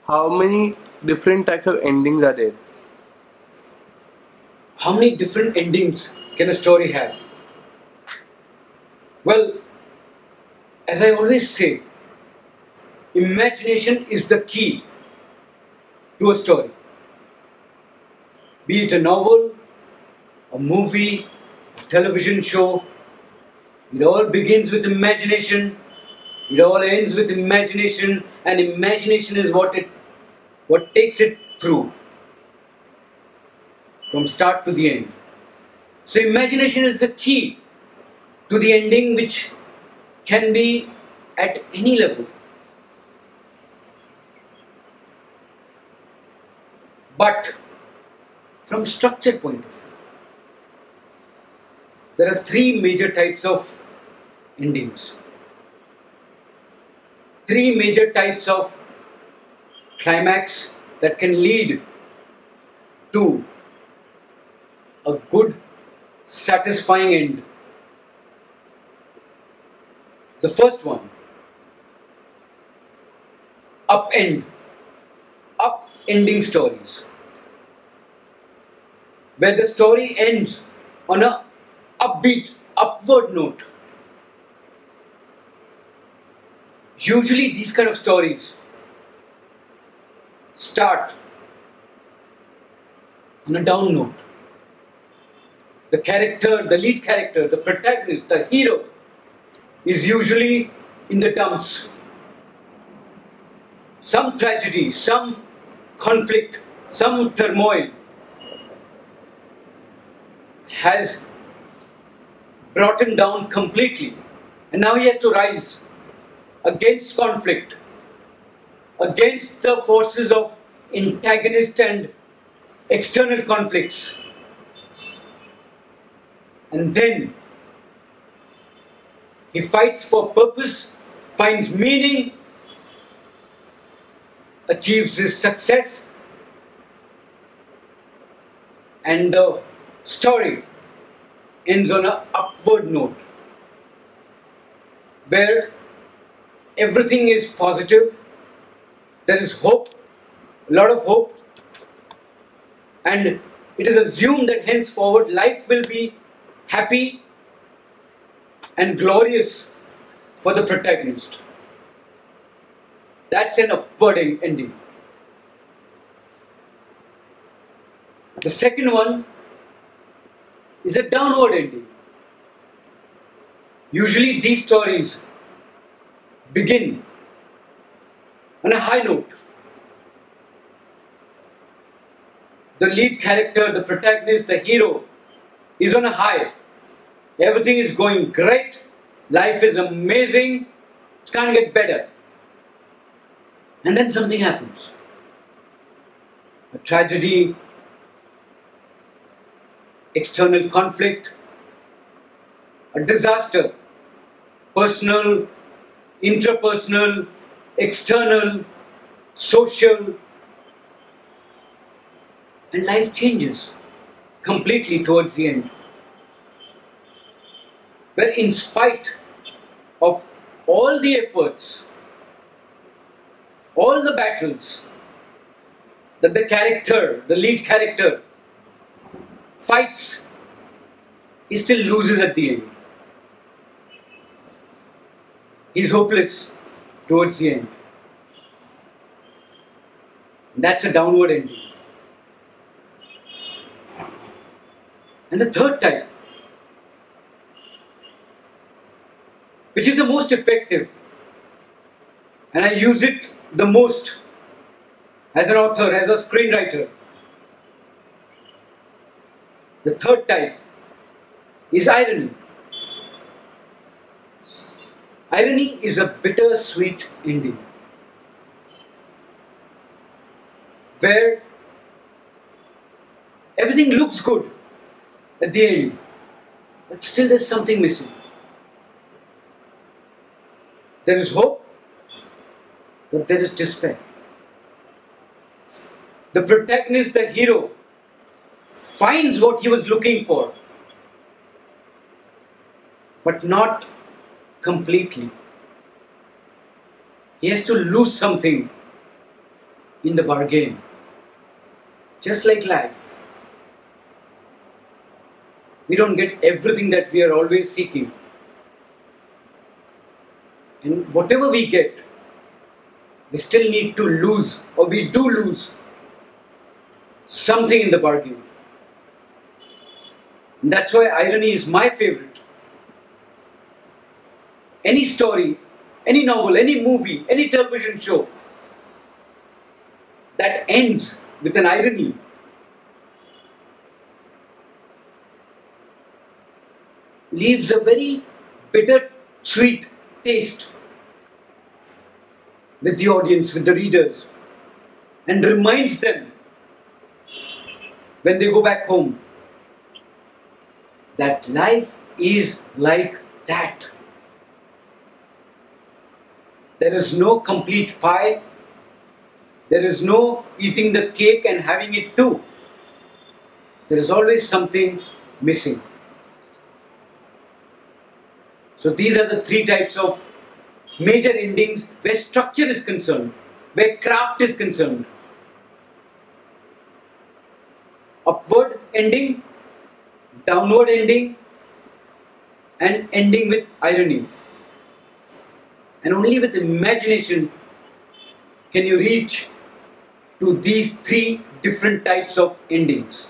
How many different types of endings are there? How many different endings can a story have? Well, as I always say, imagination is the key to a story. Be it a novel, a movie, a television show, it all begins with imagination, it all ends with imagination, and imagination is what takes it through from start to the end. So imagination is the key to the ending, which can be at any level. But from structure point of view, there are three major types of endings. Three major types of climax that can lead to a good, satisfying end. The first one, upend, upending stories, where the story ends on a upbeat, upward note. Usually, these kind of stories start on a down note. The character, the lead character, the protagonist, the hero is usually in the dumps. Some tragedy, some conflict, some turmoil has brought him down completely. And now he has to rise against conflict, against the forces of antagonist and external conflicts. And then he fights for purpose, finds meaning, achieves his success, and the story ends on an upward note where everything is positive, there is hope, a lot of hope, and it is assumed that henceforward life will be happy and glorious for the protagonist. That's an upward ending. The second one is a downward ending. Usually these stories begin on a high note. The lead character, the protagonist, the hero is on a high. Everything is going great. Life is amazing. It can't get better. And then something happens. A tragedy, external conflict, a disaster, personal, interpersonal, external, social, and life changes completely towards the end. Where in spite of all the efforts, all the battles that the character, the lead character, fights, he still loses at the end. He's hopeless towards the end. That's a downward ending. And the third type, which is the most effective, and I use it the most as an author, as a screenwriter. The third type is irony. Irony is a bittersweet ending where everything looks good at the end, but still there's something missing. There is hope, but there is despair. The protagonist, the hero, finds what he was looking for, but not completely. He has to lose something in the bargain. Just like life, we don't get everything that we are always seeking. And whatever we get, we still need to lose, or we do lose something in the bargain. And that's why irony is my favorite. Any story, any novel, any movie, any television show that ends with an irony leaves a very bitter, sweet taste with the audience, with the readers, and reminds them when they go back home that life is like that. There is no complete pie. There is no eating the cake and having it too. There is always something missing. So these are the three types of major endings where structure is concerned, where craft is concerned. Upward ending, downward ending, and ending with irony. And only with imagination can you reach to these three different types of endings.